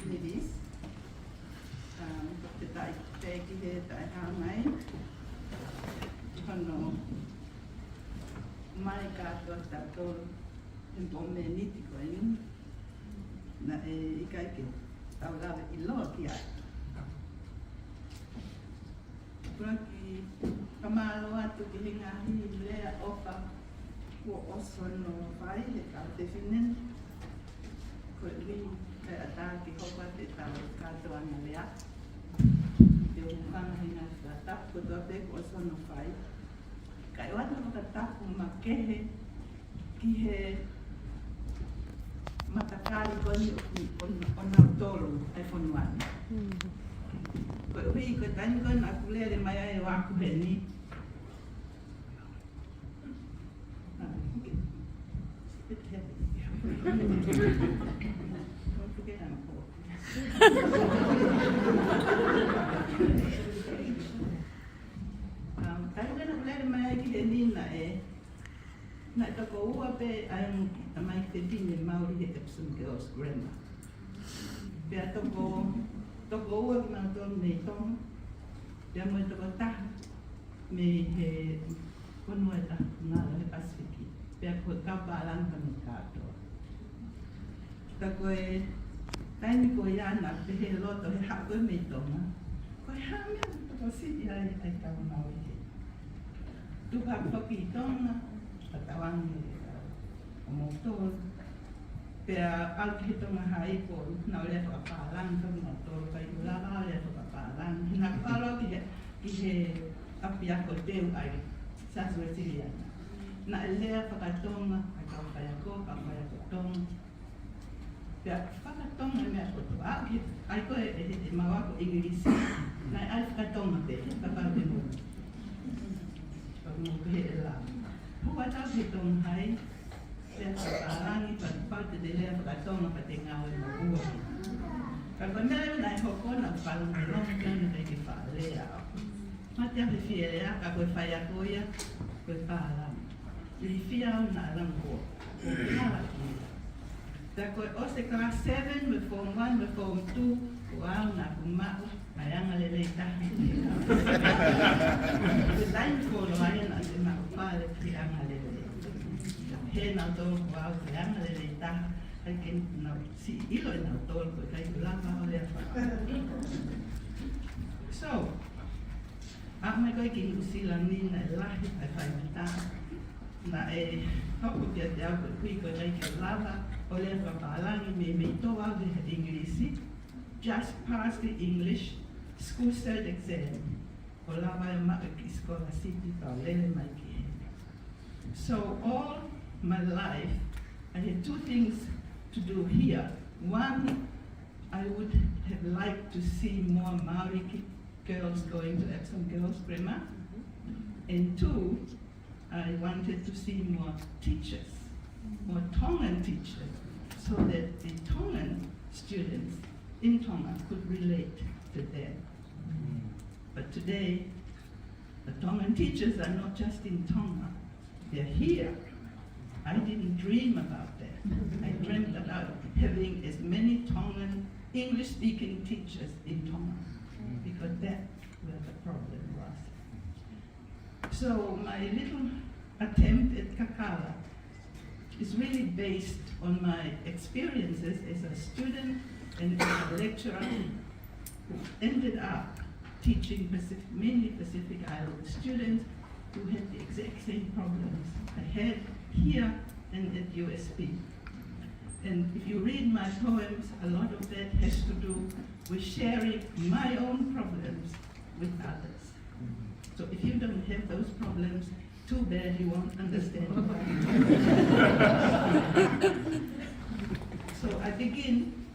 opportunities. Te tai ki he tai hāngai. Hono mai kātua tātou impome niti koe ni. Na ikai ke tau lawe I loa ki ai. Kura ki kamalo atu ki he ngahi lea opa kua oso no whai he kau te whinen. Koe ri kai ata ki hopa te tau kātua na lea. Te ukanga he ngahi ka tapu tua pe kua oso no whai. Kai wata waka tapu ma kehe ki he matakari koni o nau tolu ai whanuani. Koe hui koe tani koe nā kulere mai ai o aku he ni. It's a bit heavy. Don't forget I'm poor. Tani koe nā kulere mai ai ki he ni na e tako ua pe ai a mai te tine Māori he Epsom Girls Grammar. Pea toko ua ki mana tonu nei tonga. Pea moe toko taha me he konua e taha ngāra he Pasifiki. Pea koe kaupālanga me kātoa. Tako e taini koe iana pe he loto he hakoe me tonga. Koe hamea toko siti ai tau Māori he. Tuka whaki I tonga. Patawangi o motoro. Pea alki he tonga hai ko na olea whakapālang ka motoro kai ulawa olea whakapālang. Nā karo ki he api ako teu ai Saswatiliana. Nā elea whakatonga ai kau whaiako, kau whaiako tonga. Pea whakatonga mea koto aki ai koe e mawako Ingirisi. Nā ai whakatonga pe, kakaro te mō. Kamu he e la. Hua tau he tonga hai, lea whakarangi, whakapau te lea whakatonga pa te ngāwe ma ua. Ka koe mea leo nai hokona whalunga longa kena kei ke whaalea au. Mate ahi whia lea, ka koe whai a koia, koe whaalama. Lihi whia au nā rangoa, ko kāra kia. Tā koe o se class 7, me form 1, me form 2, ko au nā kumau, mai anga lele I tahi. Koe taini kolo ai nā te mau pāle ki anga lele. He nā tōru ko au ki anga lele I taha, hai ke nau si ilo I nau tōru koe kai kulama o lea whaka. So, a mai koe ki usila nina e lahi ai whai mataha. Na e hoku kia te au koe kui koe kai ke lava o lea whakaalangi me tō au le Ingirisi. Just passed the English school cert exam. O lava e maka ki skola siti tau lele mai ki he. So all my life, I had two things to do here. One, I would have liked to see more Maori girls going to Epsom Girls Grammar. And two, I wanted to see more teachers, more Tongan teachers, so that the Tongan students in Tonga could relate to them. But today, the Tongan teachers are not just in Tonga, they're here. I didn't dream about that. I dreamt about having as many Tongan English-speaking teachers in Tonga, because that's where the problem was. So my little attempt at Kakala is really based on my experiences as a student and as a lecturer who ended up teaching mainly Pacific Island students who had the exact same problems I had here and at USP. And if you read my poems, a lot of that has to do with sharing my own problems with others. So if you don't have those problems, too bad you won't understand why. So I begin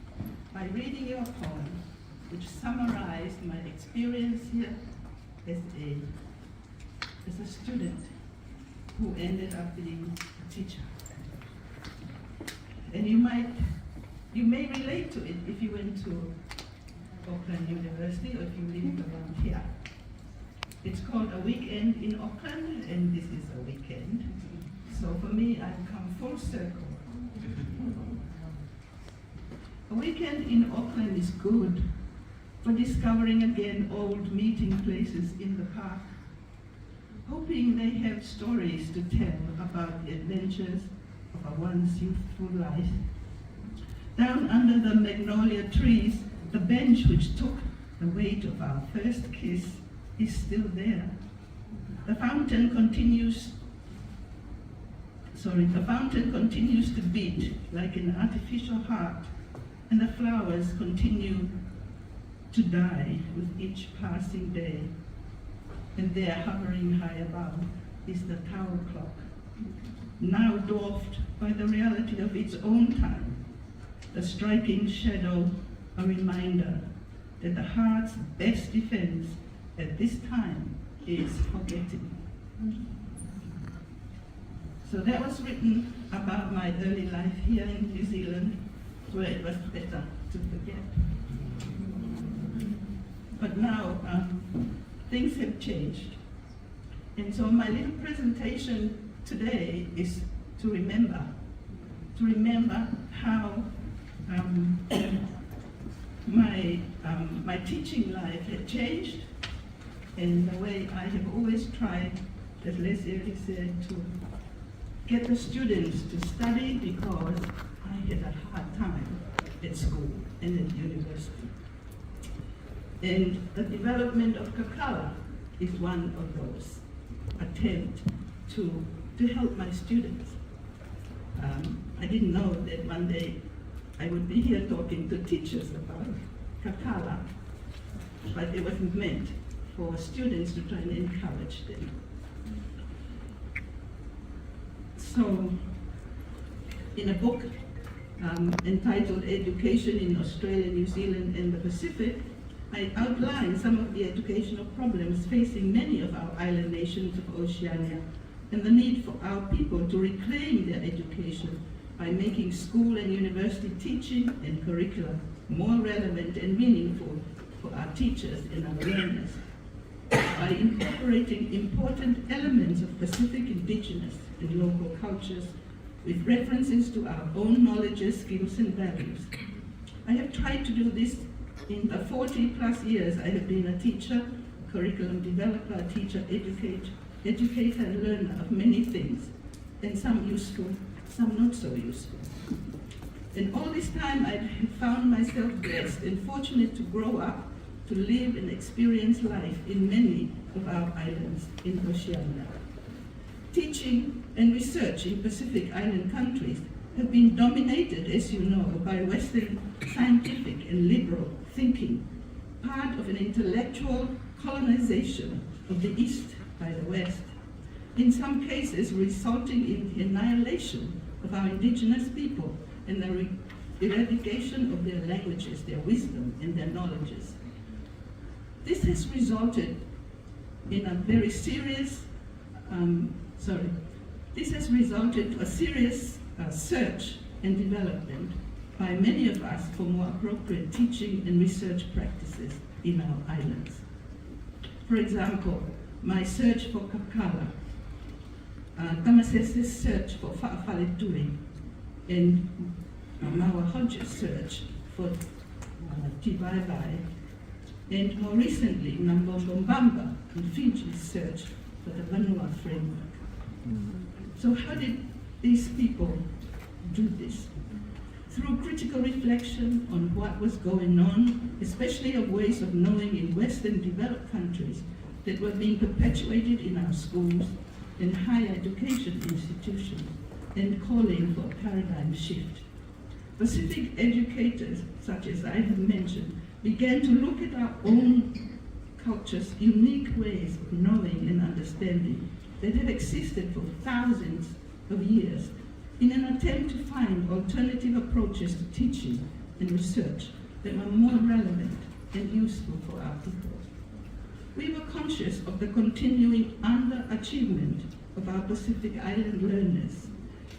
by reading your poem, which summarized my experience here as a student who ended up being a teacher. And you may relate to it if you went to Auckland University or if you lived around here. It's called A Weekend in Auckland, and this is a weekend. So for me, I've come full circle. A weekend in Auckland is good for discovering again old meeting places in the park, hoping they have stories to tell about the adventures of a once youthful life. Down under the magnolia trees, the bench which took the weight of our first kiss is still there. The fountain continues to beat like an artificial heart, and the flowers continue to die with each passing day. And there, hovering high above, is the tower clock, now dwarfed by the reality of its own time, the striking shadow, a reminder that the heart's best defense at this time is forgetting. So that was written about my early life here in New Zealand, where it was better to forget. But now things have changed. And so my little presentation today is to remember how my teaching life had changed, and the way I have always tried, as Leslie said, to get the students to study, because I had a hard time at school and at university. And the development of Kakala is one of those attempts to help my students. I didn't know that one day I would be here talking to teachers about Kakala, but it was meant for students to try and encourage them. So, in a book entitled Education in Australia, New Zealand and the Pacific, I outline some of the educational problems facing many of our island nations of Oceania, and the need for our people to reclaim their education by making school and university teaching and curricula more relevant and meaningful for our teachers and our learners, by incorporating important elements of Pacific indigenous and local cultures with references to our own knowledges, skills and values. I have tried to do this in the 40 plus years I have been a teacher, curriculum developer, a teacher, educator and learner of many things, and some useful, some not so useful. And all this time I have found myself blessed and fortunate to grow up, to live and experience life in many of our islands in Oceania. Teaching and research in Pacific Island countries have been dominated, as you know, by Western scientific and liberal thinking, part of an intellectual colonization of the East by the West, in some cases resulting in the annihilation of our indigenous people and the eradication of their languages, their wisdom and their knowledges. This has resulted in a very serious, to a serious search and development by many of us for more appropriate teaching and research practices in our islands. For example, my search for Kakala, Tamasese's search for Fa'afale and Maua Hodge's search for Tiwaiwai, and more recently, Nambombamba in Fiji's search for the Vanua framework. So how did these people do this? Through critical reflection on what was going on, especially of ways of knowing in Western developed countries that were being perpetuated in our schools and higher education institutions, and calling for a paradigm shift. Pacific educators, such as I have mentioned, began to look at our own culture's unique ways of knowing and understanding that have existed for thousands of years in an attempt to find alternative approaches to teaching and research that were more relevant and useful for our people. We were conscious of the continuing underachievement of our Pacific Island learners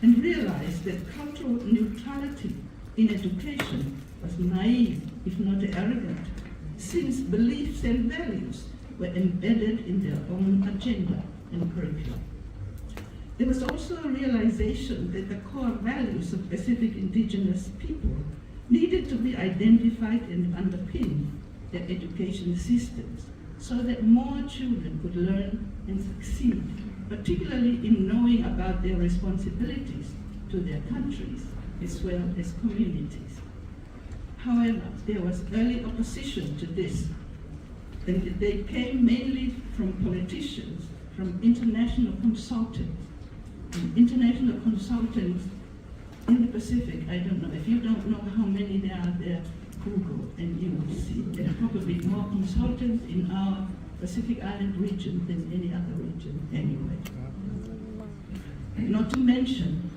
and realized that cultural neutrality in education was naive, if not arrogant, since beliefs and values were embedded in their own agenda and curriculum. There was also a realization that the core values of Pacific indigenous people needed to be identified and underpin their education systems so that more children could learn and succeed, particularly in knowing about their responsibilities to their countries as well as communities. However, there was early opposition to this, and they came mainly from politicians, from international consultants. And international consultants in the Pacific, I don't know, if you don't know how many there are there, Google and you will see. There are probably more consultants in our Pacific Island region than any other region anyway. Not to mention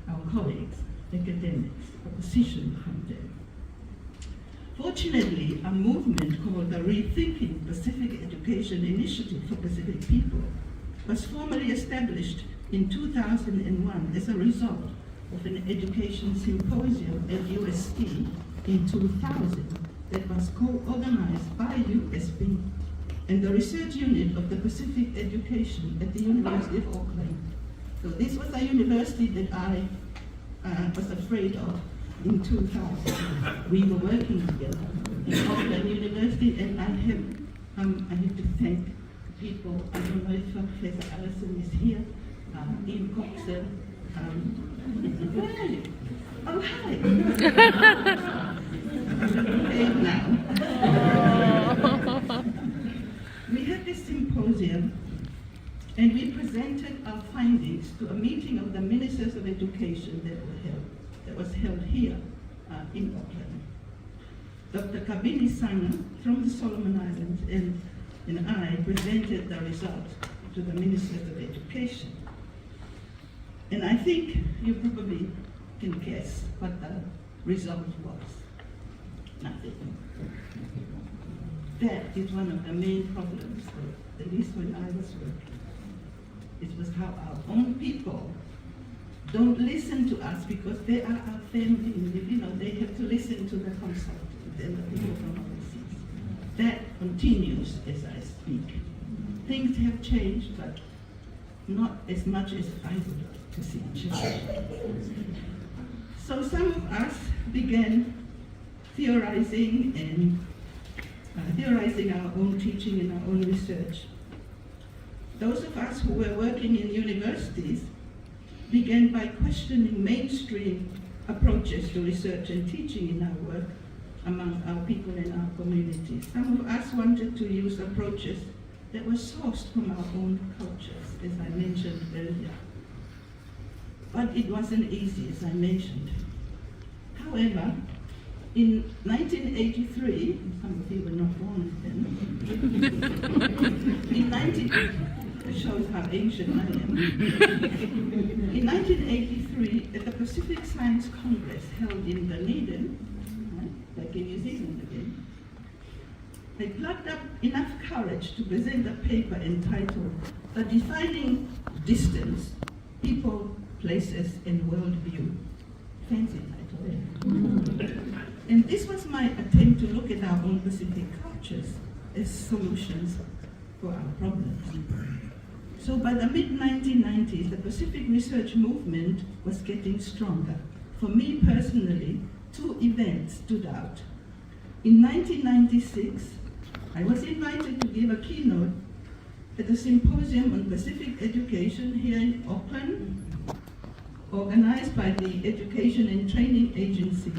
our colleagues, academics, opposition from them. Fortunately, a movement called the Rethinking Pacific Education Initiative for Pacific People was formally established in 2001 as a result of an education symposium at UST in 2000 that was co-organized by USB and the research unit of the Pacific Education at the University of Auckland. So this was a university that I was afraid of in 2000. We were working together in Auckland University, and I have to thank people. I don't know if Professor Allison is here, Ian Coxon. Where are you? Oh, hi. Okay, now. We had this symposium, and we presented our findings to a meeting of the Ministers of Education that was held here in Auckland. Dr. Kabini Sanga from the Solomon Islands and I presented the results to the Ministers of Education. And I think you probably can guess what the result was. Nothing. That is one of the main problems, at least when I was working. It was how our own people don't listen to us because they are our family. You know, they have to listen to the consultants and the people from overseas. That continues as I speak. Things have changed, but not as much as I would like to see change. So some of us began theorizing our own teaching and our own research. Those of us who were working in universities began by questioning mainstream approaches to research and teaching in our work among our people in our communities. Some of us wanted to use approaches that were sourced from our own cultures, as I mentioned earlier. But it wasn't easy, as I mentioned. However, in 1983, some of you were not born then, it shows how ancient I am. In 1983, at the Pacific Science Congress held in Dunedin, back in New Zealand again, I plucked up enough courage to present a paper entitled The Defining Distance, People, Places, and Worldview. Fancy title, eh? And this was my attempt to look at our own Pacific cultures as solutions for our problems. So by the mid-1990s, the Pacific research movement was getting stronger. For me personally, two events stood out. In 1996, I was invited to give a keynote at a symposium on Pacific education here in Auckland, organized by the Education and Training Agency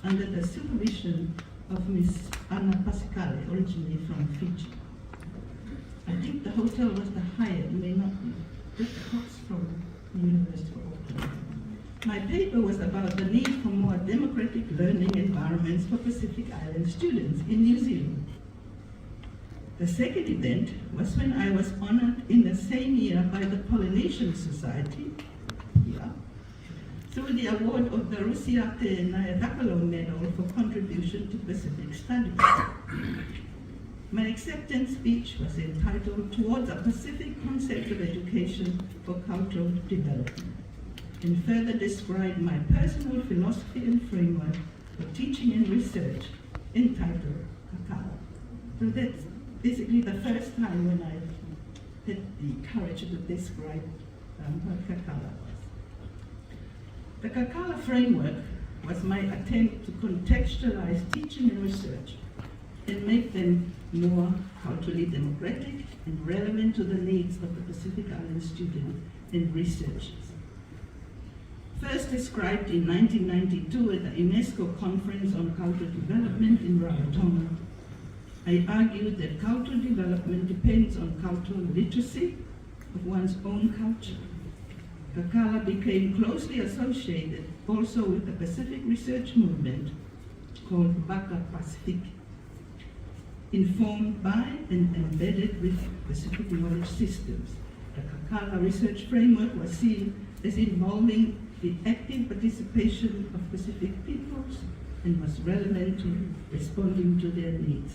under the supervision of Ms. Anna Pascale, originally from Fiji. I think the hotel was the Hyatt, may not be, just across from the University of Auckland. My paper was about the need for more democratic learning environments for Pacific Island students in New Zealand. The second event was when I was honored in the same year by the Polynesian Society, through the award of the Rusiate Nayadakalo Medal for contribution to Pacific Studies. My acceptance speech was entitled Towards a Pacific Concept of Education for Cultural Development, and further described my personal philosophy and framework for teaching and research entitled Kakala. So that's basically the first time when I had the courage to describe what Kakala was. The Kakala framework was my attempt to contextualize teaching and research and make them more culturally democratic and relevant to the needs of the Pacific Island students and researchers. First described in 1992 at the UNESCO Conference on Cultural Development in Rarotonga, I argued that cultural development depends on cultural literacy of one's own culture. Kakala became closely associated also with the Pacific research movement called Baka Pacific, informed by and embedded with Pacific knowledge systems. The Kakala research framework was seen as involving the active participation of Pacific peoples and was relevant to responding to their needs.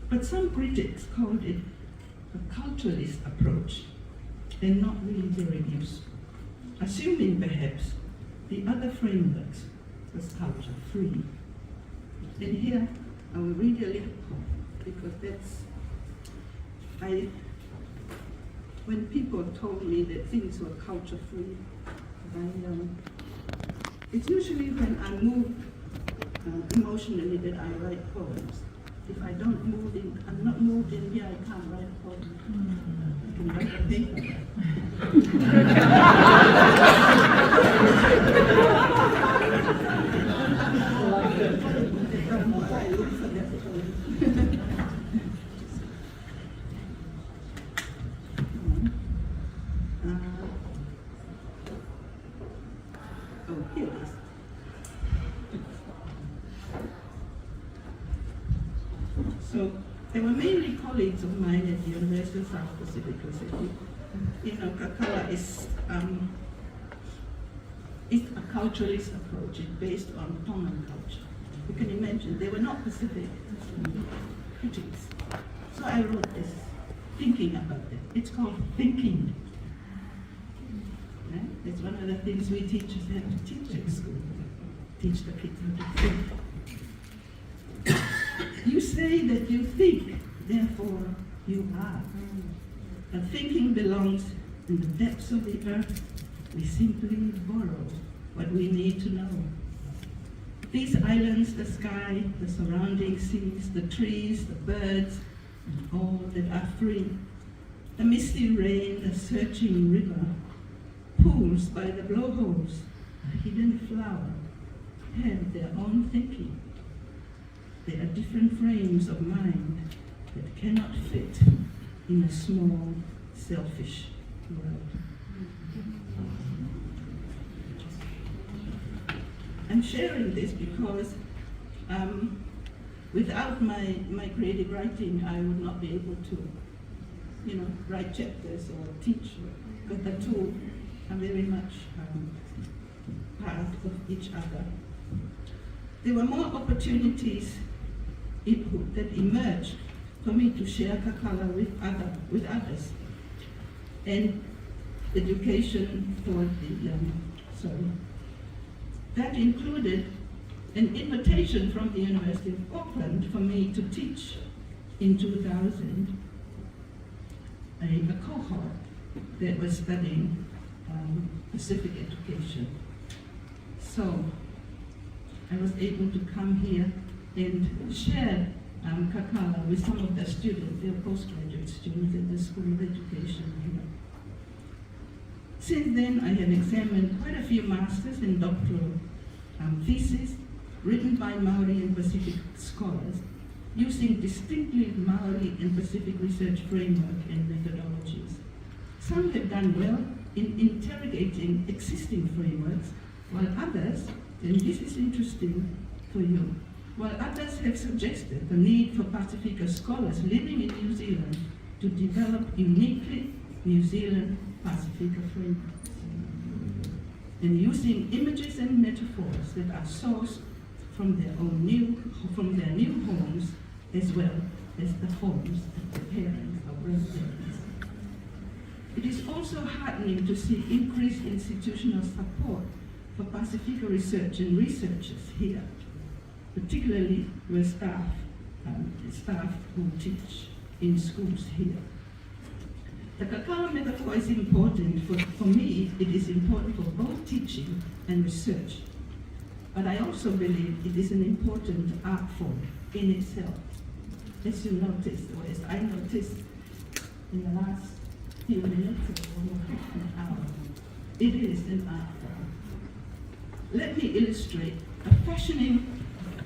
But some critics called it a culturalist approach and not really very useful, assuming perhaps the other frameworks was culture free. And here I will read a little poem because when people told me that things were culture free, it's usually when I'm moved emotionally that I write poems. If I don't move in, I'm not moved in here, I can't write a poem. I can write a paper. Here it is. So they were mainly colleagues of mine at the University of South Pacific. You know, Kakala is a culturalist approach. It's based on Tongan culture. You can imagine they were not Pacific critics. So I wrote this, thinking about it. It's called thinking. Right? It's one of the things we teachers have to teach at school. Teach the kids how to think. You say that you think, therefore you are. But thinking belongs in the depths of the earth. We simply borrow what we need to know. These islands, the sky, the surrounding seas, the trees, the birds, and all that are free. The misty rain, the searching river, pools by the blowholes, a hidden flower, have their own thinking. They are different frames of mind that cannot fit in a small, selfish world. I'm sharing this because without my creative writing, I would not be able to, write chapters or teach, because the two are very much part of each other. There were more opportunities that emerged for me to share Kakala with others, and education for that included an invitation from the University of Auckland for me to teach in 2000 a cohort that was studying Pacific education. So I was able to come here and share Kakala with some of the students, their postgraduate students in the School of Education here. Since then, I have examined quite a few master's and doctoral theses written by Maori and Pacific scholars using distinctly Maori and Pacific research framework and methodologies. Some have done well in interrogating existing frameworks, while others, and this is interesting for you, while others have suggested the need for Pacifica scholars living in New Zealand to develop uniquely New Zealand Pacifica frameworks, and using images and metaphors that are sourced from their new homes, as well as the homes of the parents or grandparents. It is also heartening to see increased institutional support for Pacifica research and researchers here, particularly with staff who teach in schools here. The Kakala metaphor is important for me. It is important for both teaching and research. but I also believe it is an important art form in itself. As you noticed, or as I noticed in the last few minutes or an hour, it is an art form. Let me illustrate a fashioning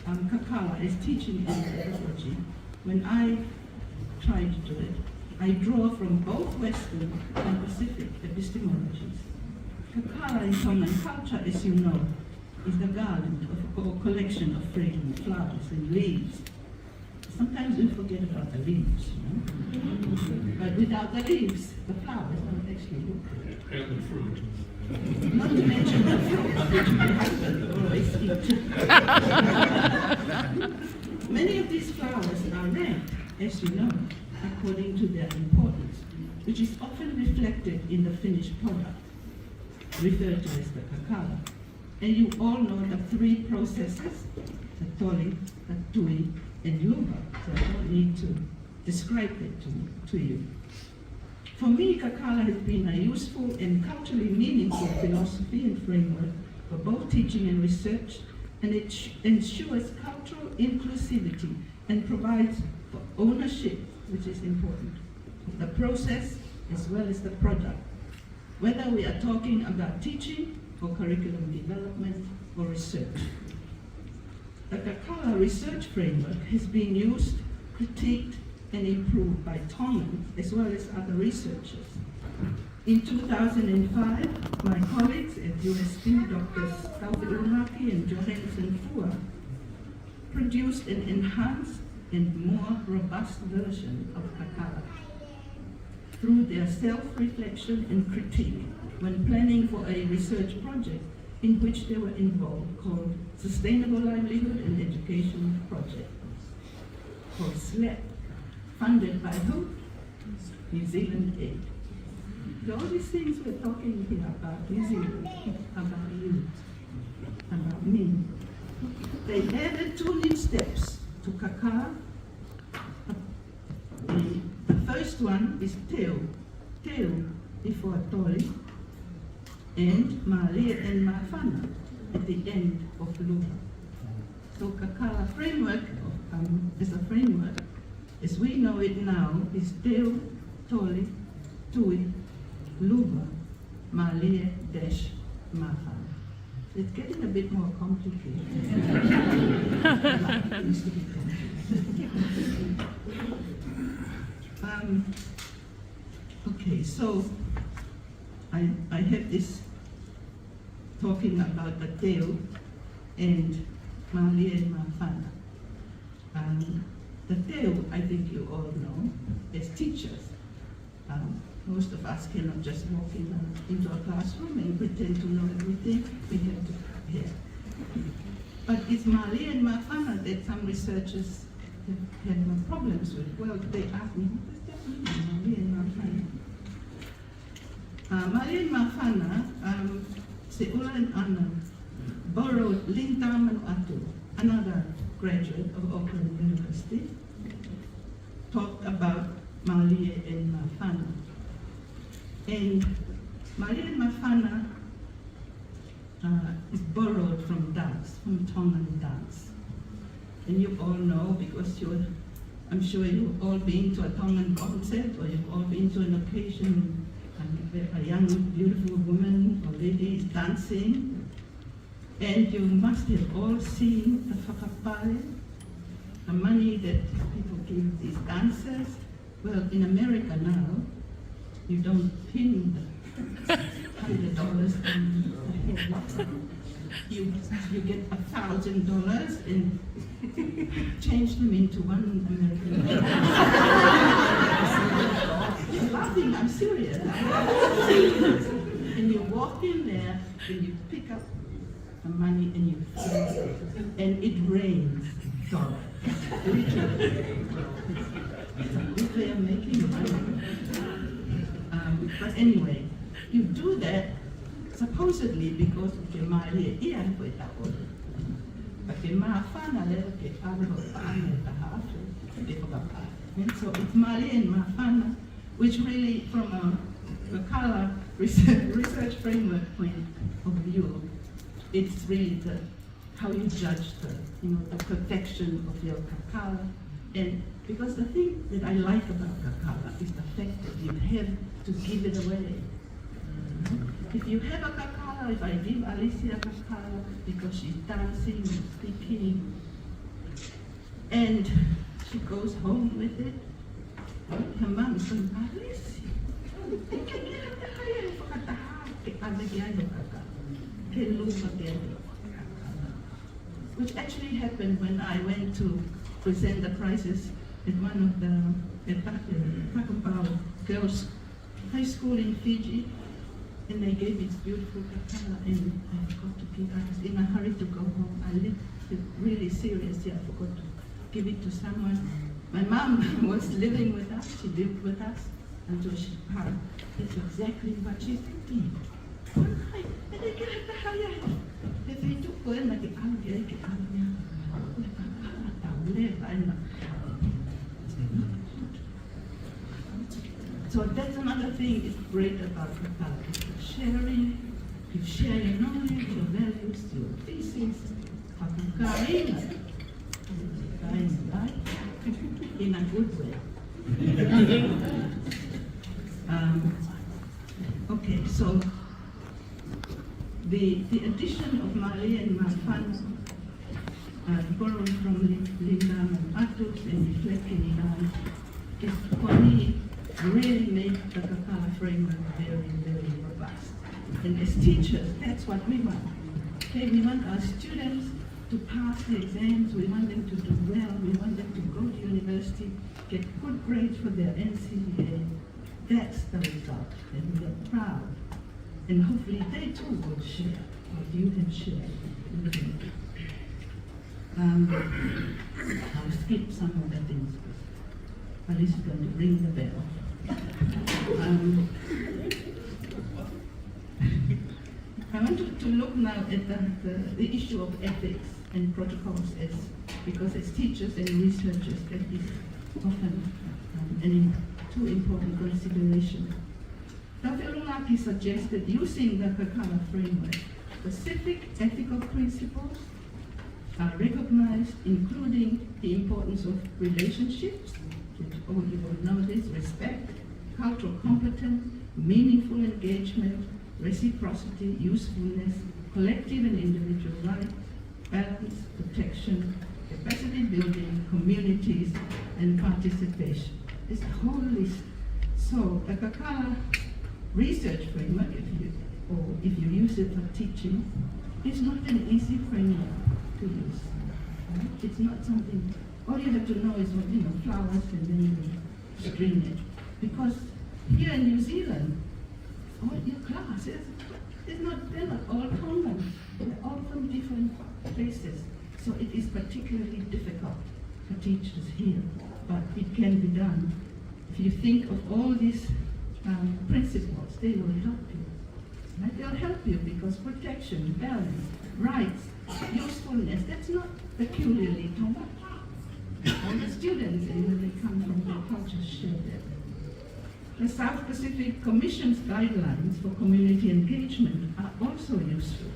Kakala is teaching in pedagogy. When I try to do it, I draw from both Western and Pacific epistemologies. Kakala in Tongan culture, as you know, is the garland of a collection of fragrant flowers and leaves. Sometimes we forget about the leaves, you know? But without the leaves, the flowers don't actually look good. And the fruit. Not to mention the fruit, which my husband always eats. Many of these flowers are ranked, as you know, according to their importance, which is often reflected in the finished product, referred to as the Kakala. And you all know the three processes, the toli, the tui, and luba, so I don't need to describe it to you. For me, Kakala has been a useful and culturally meaningful philosophy and framework for both teaching and research, and it ensures cultural inclusivity and provides for ownership, which is important, of the process as well as the product, whether we are talking about teaching or curriculum development or research. The Kakala research framework has been used, critiqued, and improved by Tongans as well as other researchers. In 2005, my colleagues at UST, Drs. Tāmaki and Johansen Fua, produced an enhanced and more robust version of Kakala through their self-reflection and critique when planning for a research project in which they were involved, called Sustainable Livelihood and Education Project, or SLEP, funded by who? New Zealand Aid. So all these things we're talking here about New Zealand, about you, about me. They added 2 new steps to Kakala. The first one is teo before toli, and malia and mafana at the end of luba. So Kakala framework, as a framework, as we know it now, is teo, toli, tui, luba, malia, dash, mafana. It's getting a bit more complicated. Life used to be complicated. Okay, so I have this talking about the teo and malia and mafana. The teo, I think you all know, as teachers. Most of us cannot just walk into a classroom and pretend to know everything. We have to prepare. But it's malia and mafana that some researchers have had problems with. Well, they ask me, what does that mean, malia and mafana? Malia and mafana, Seula and Anna borrowed Helu Thaman Atu, another graduate of Auckland University, talked about malia and mafana. And malia and mafana is borrowed from dance, from Tongan dance. And you all know, because I'm sure you've all been to a Tongan concert, or you've all been to an occasion, a young, beautiful woman or lady is dancing. And you must have all seen the whakapare, the money that people give these dancers. Well, in America now, you don't pin the $100 and you get $1,000 and change them into $1 American dollar. You're laughing, I'm serious. And you walk in there and you pick up the money and you throw it, and it rains dollars. Literally. They are making money. But anyway, you do that supposedly because of your malia ian ko itaon. But the mafana level ke palo paano tahafu ke pagapa. And so it's malia and mafana, which really, from a Kakala research framework point of view, it's really the how you judge the perfection of your Kakala. And because the thing that I like about Kakala is the fact that you have to give it away. If you have a Kakala, if I give Alicia a Kakala because she's dancing and speaking, and she goes home with it, her mom is going, Alicia, which actually happened when I went to present the prizes at one of the Makaurau girls' high school in Fiji, and they gave this beautiful Kakala, and I forgot to give. I was in a hurry to go home. I lived really seriously. I forgot to give it to someone. My mom was living with us. She lived with us until she passed. That's exactly what she's thinking. So that's another thing is great about Kakala. Sharing, you share your knowledge, your values, your thesis, in a good way. Okay, so the addition of Mali and Mafan, borrowed from Linda and Atus and reflecting on, is for me really made the Kakala framework very, very robust. And as teachers, that's what we want. Okay, we want our students to pass the exams, we want them to do well, we want them to go to university, get good grades for their NCEA. That's the result, and we are proud. And hopefully they too will share what you have shared with them. I'll skip some of the things, but Alice is going to ring the bell. I want to look now at the issue of ethics and protocols because as teachers and researchers that is often two important considerations. Dr. Tāmaki suggested using the Kakala framework, specific ethical principles are recognized, including the importance of relationships, which all you will know this, respect, cultural competence, meaningful engagement, reciprocity, usefulness, collective and individual rights, balance, protection, capacity building, communities, and participation. It's a whole list. So the Kakala research framework, if you use it for teaching, is not an easy framework to use. Right? It's not something, all you have to know is what, flowers and then you string it. Because here in New Zealand, all your classes, they're not all common. They're all from different places. So it is particularly difficult for teachers here, but it can be done. If you think of all these principles, they will help you. Right? They'll help you because protection, balance, rights, usefulness, that's not peculiarly Tāmaki. All the students, when they come from their cultures, share that. The South Pacific Commission's guidelines for community engagement are also useful.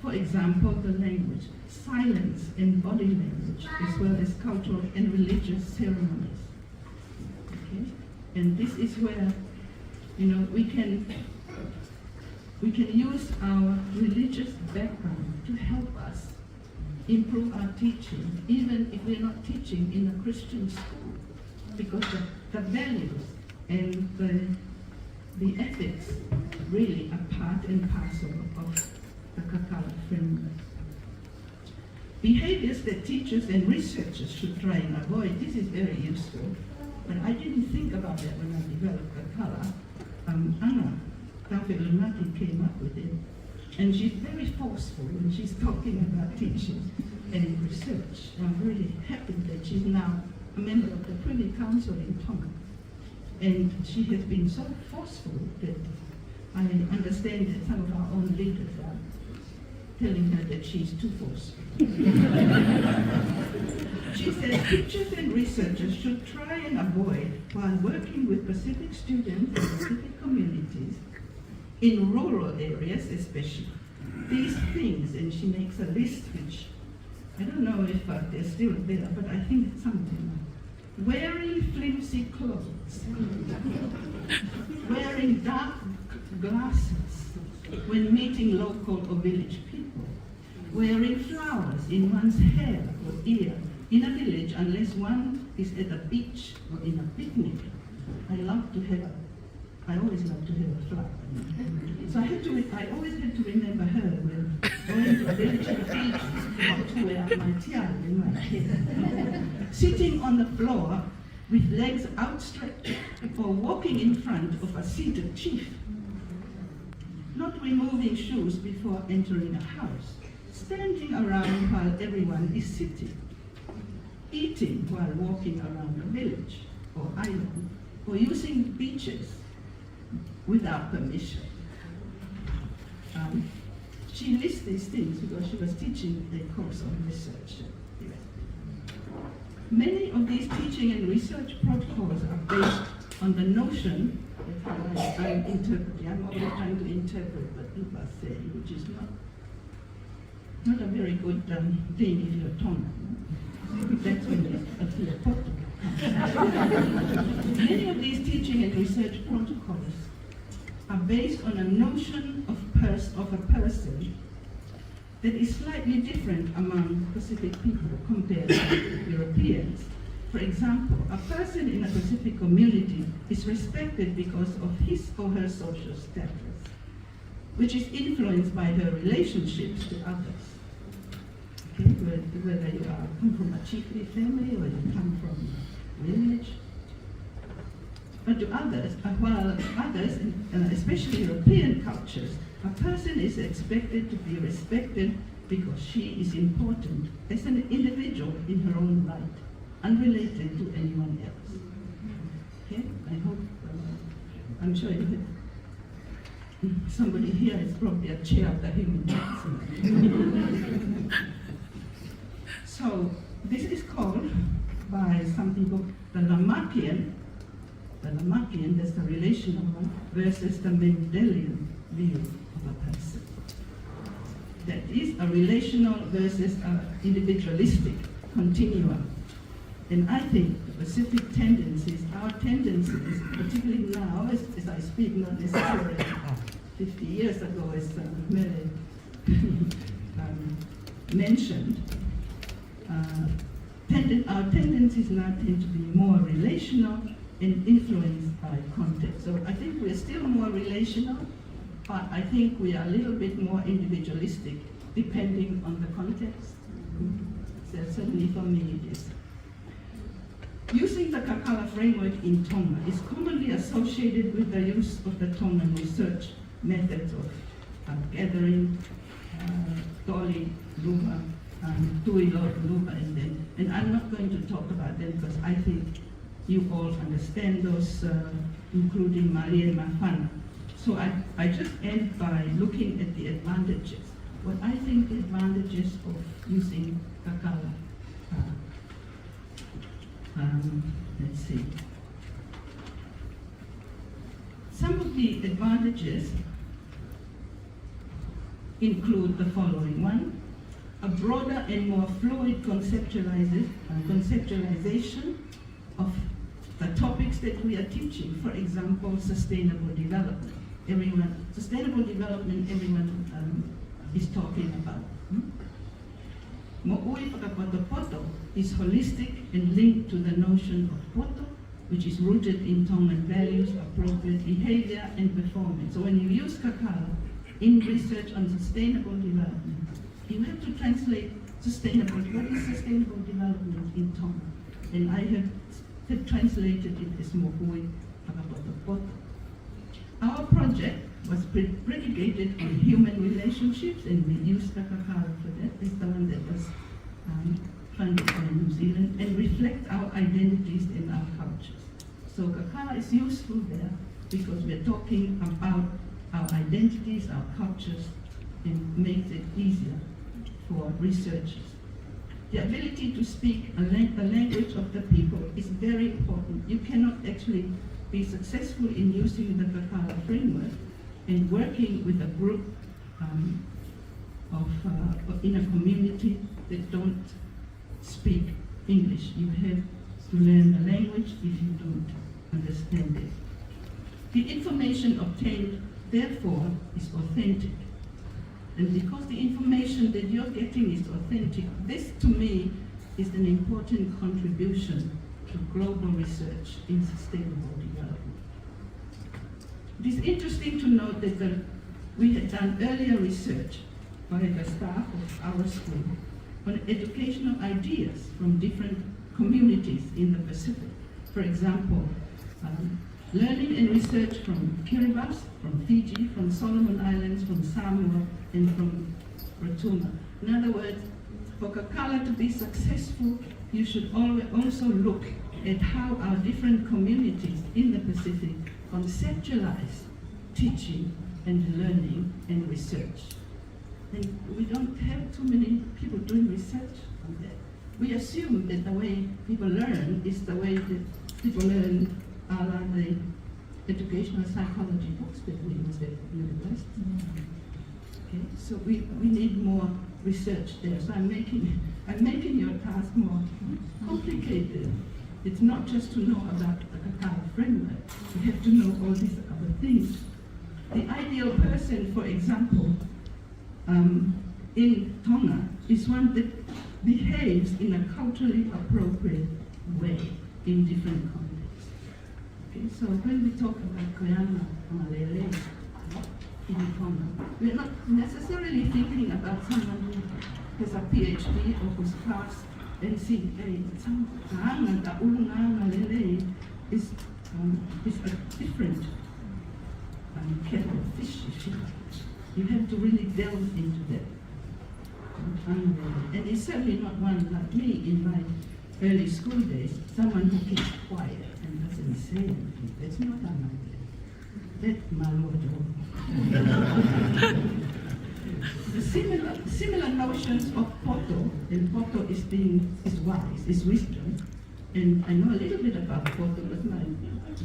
For example, the language, silence and body language, as well as cultural and religious ceremonies. Okay? And this is where, we can use our religious background to help us improve our teaching, even if we're not teaching in a Christian school, because the values and the ethics really are part and parcel of the Kakala framework. Behaviors that teachers and researchers should try and avoid, this is very useful, but I didn't think about that when I developed Kakala. Anna Tāmaki came up with it, and she's very forceful when she's talking about teaching and research. I'm really happy that she's now a member of the Privy Council in Tonga. And she has been so forceful that I understand that some of our own leaders are telling her that she's too forceful. She says teachers and researchers should try and avoid, while working with Pacific students and Pacific communities, in rural areas especially, these things, and she makes a list which, I don't know if they're still there, but I think it's something like wearing flimsy clothes, wearing dark glasses when meeting local or village people, wearing flowers in one's hair or ear in a village unless one is at a beach or in a picnic. I always love to have a flower. So I always had to remember her when going to a village or a beach to wear my tiara in my hair. Sitting on the floor with legs outstretched or walking in front of a seated chief. Not removing shoes before entering a house. Standing around while everyone is sitting. Eating while walking around a village or island. Or using beaches without permission. She lists these things because she was teaching a course on research. Many of these teaching and research protocols are based on the notion, I'm interpreting, I'm always trying to interpret what people say, which is not a very good thing if you're Tongan. That's when you feel Portugal. Many of these teaching and research protocols are based on a notion of a person that is slightly different among Pacific people compared to Europeans. For example, a person in a Pacific community is respected because of his or her social status, which is influenced by her relationships to others. Okay? Whether you come from a chiefly family or you come from a village. But to others, while others, especially European cultures, a person is expected to be respected because she is important as an individual in her own right, unrelated to anyone else. Okay? I hope, I'm sure you have, somebody here is probably a chair of the human rights. So this is called by some people the Tāmaki. The Tāmaki, that's the relational one, versus the Mendelian view of a person. That is a relational versus an individualistic continuum. And I think the Pacific tendencies, our tendencies, particularly now, as I speak, not necessarily 50 years ago, as Mary mentioned, our tendencies now tend to be more relational and influenced by context. So I think we're still more relational, but I think we are a little bit more individualistic depending on the context. So certainly for me it is. Using the Kakala framework in Tonga is commonly associated with the use of the Tongan research methods of gathering, toli, lupa, tuilo, lupa, and I'm not going to talk about them because I think you all understand those, including Mali and Mafana. So I just end by looking at the advantages. What I think the advantages of using Kakala, let's see. Some of the advantages include the following. One, a broader and more fluid conceptualization of the topics that we are teaching. For example, sustainable development. Sustainable development, everyone is talking about. Mo'ui whakapoto is holistic and linked to the notion of poto, which is rooted in Tongan values, appropriate behavior, and performance. So when you use Kakala in research on sustainable development, you have to translate sustainable. What is sustainable development in Tonga? And I have translated it as Mo'ui whakapoto. Our project was predicated on human relationships, and we used the Kakala for that. It's the one that was funded by New Zealand, and reflect our identities and our cultures. So Kakala is useful there because we're talking about our identities, our cultures, and makes it easier for researchers. The ability to speak the language of the people is very important. You cannot actually be successful in using the Kakala framework and working with a group in a community that don't speak English. You have to learn the language if you don't understand it. The information obtained, therefore, is authentic. And because the information that you're getting is authentic, this to me is an important contribution to global research in sustainable development. It is interesting to note that we had done earlier research by the staff of our school on educational ideas from different communities in the Pacific. For example, learning and research from Kiribati, from Fiji, from Solomon Islands, from Samoa, and from Rotuma. In other words, for Kakala to be successful, you should also look at how our different communities in the Pacific conceptualize teaching and learning and research. And we don't have too many people doing research on that. We assume that the way people learn is the way that people learn the educational psychology books that we use at university. Okay, so we need more research there. So I'm making your task more complicated. It's not just to know about the Kakala framework. You have to know all these other things. The ideal person, for example, in Tonga is one that behaves in a culturally appropriate way in different contexts. Okay, so when we talk about Koyama Malele in Tonga, we're not necessarily thinking about someone who has a PhD or who's passed and see, hey, some Kaanga Malele is a different kettle of fish, if you like. You have to really delve into that. And it's certainly not one like me in my early school days, someone who keeps quiet and doesn't say anything. That's not Tāmaki. That's my Lord. The similar notions of poto, and poto is wise, is wisdom. And I know a little bit about poto, but my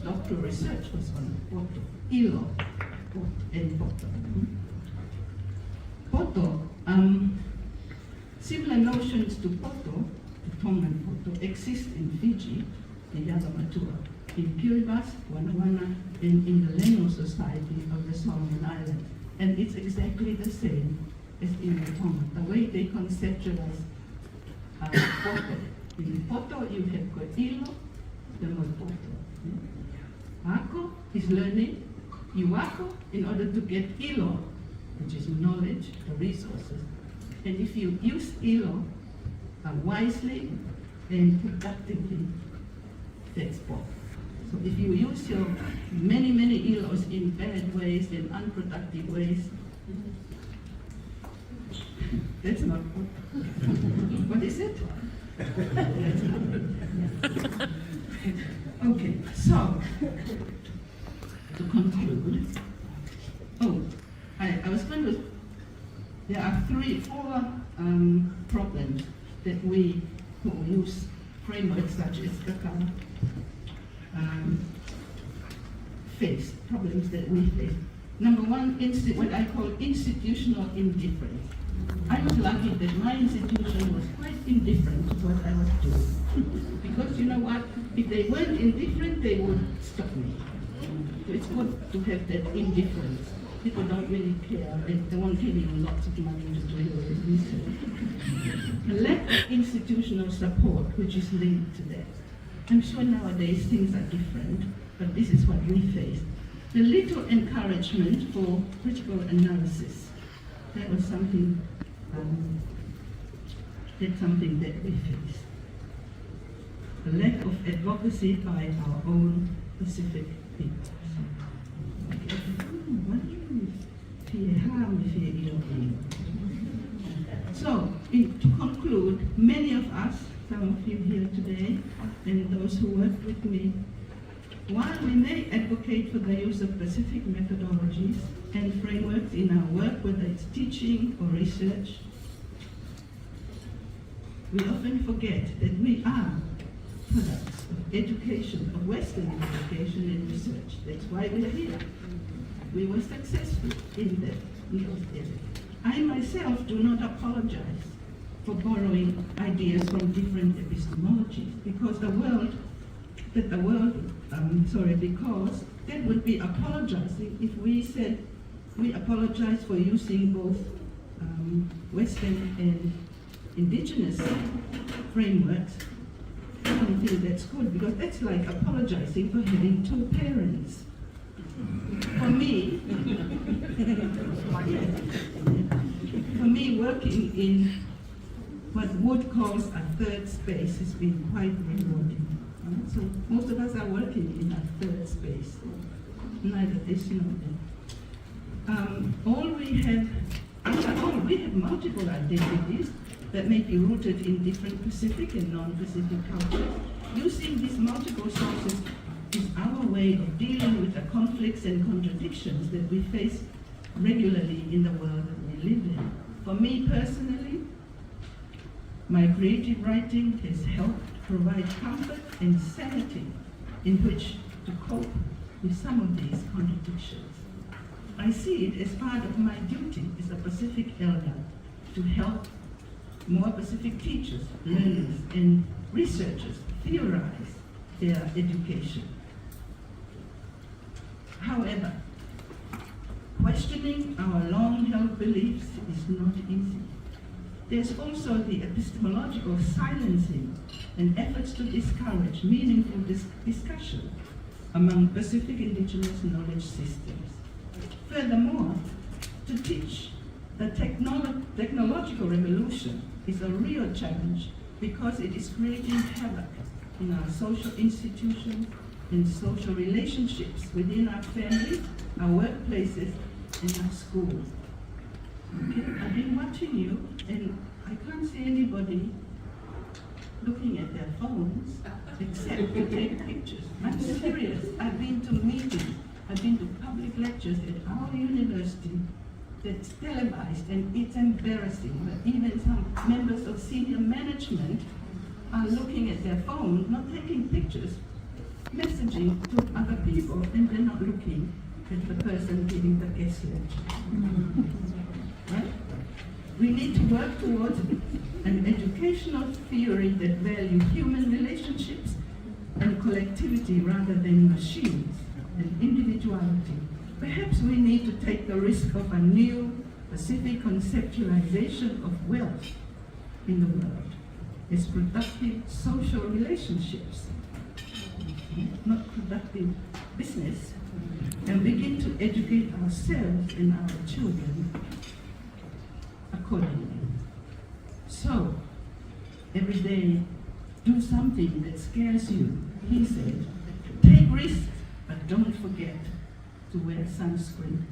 doctoral research was on poto, ilo, and poto. Poto, similar notions to poto, to Tongan poto, exist in Fiji, in Yagamatua, in Kiribati, Wanawana, and in the Leno Society of the Solomon Islands. And it's exactly the same as in the Tonga, the way they conceptualize poto. In poto, you have got ilo, the more poto. Ako is learning, iwako, in order to get ilo, which is knowledge, the resources. And if you use ilo wisely and productively, that's both. So if you use your many ilos in bad ways and unproductive ways, that's not good. What is it? That's not good. Okay, so to conclude, I was going to, there are four problems that we who use frameworks such as Kakala face, problems that we face. Number one, what I call institutional indifference. I was lucky that my institution was quite indifferent to what I was doing. Because you know what, if they weren't indifferent, they would stop me. So it's good to have that indifference. People don't really care, they won't give you lots of money to do your research. A lack of institutional support, which is linked to that. I'm sure nowadays things are different, but this is what we face. The little encouragement for critical analysis. That was something, that we face. The lack of advocacy by our own Pacific people. So, to conclude, many of us, some of you here today, and those who work with me, while we may advocate for the use of Pacific methodologies and frameworks in our work, whether it's teaching or research, we often forget that we are products of education, of Western education and research. That's why we're here. We were successful in those areas. I myself do not apologize for borrowing ideas from different epistemologies, because because that would be apologizing if we said we apologize for using both Western and indigenous frameworks. I don't think that's good, because that's like apologizing for having two parents. For me, working in what Wood calls a third space has been quite rewarding. So most of us are working in a third space, neither this nor that. We have multiple identities that may be rooted in different Pacific and non-Pacific cultures. Using these multiple sources is our way of dealing with the conflicts and contradictions that we face regularly in the world that we live in. For me personally, my creative writing has helped provide comfort and sanity in which to cope with some of these contradictions. I see it as part of my duty as a Pacific elder to help more Pacific teachers, learners, and researchers theorize their education. However, questioning our long-held beliefs is not easy. There's also the epistemological silencing and efforts to discourage meaningful discussion among Pacific indigenous knowledge systems. Furthermore, to teach the technological revolution is a real challenge, because it is creating havoc in our social institutions and social relationships within our families, our workplaces, and our schools. Okay? I've been watching you, and I can't see anybody looking at their phones except to take pictures. I'm serious. I've been to meetings, I've been to public lectures at our university that's televised, and it's embarrassing. But even some members of senior management are looking at their phones, not taking pictures, messaging to other people, and they're not looking at the person giving the guest lecture. Right? We need to work towards an educational theory that values human relationships and collectivity rather than machines and individuality. Perhaps we need to take the risk of a new Pacific conceptualization of wealth in the world as productive social relationships, not productive business, and begin to educate ourselves and our children accordingly. So, every day, do something that scares you, he said. Take risks, but don't forget to wear sunscreen.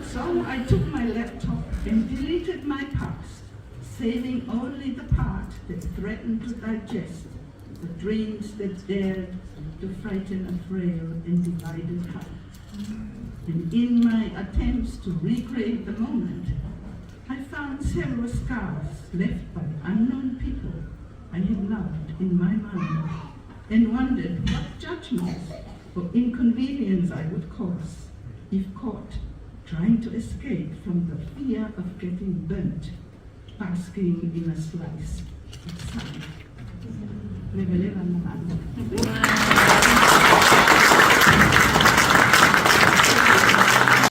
So I took my laptop and deleted my past, saving only the part that threatened to digest the dreams that dared to frighten a frail and divided heart. And in my attempts to recreate the moment, I found several scars left by unknown people I had loved in my mind, and wondered what judgments or inconvenience I would cause if caught trying to escape from the fear of getting burnt, basking in a slice of sun.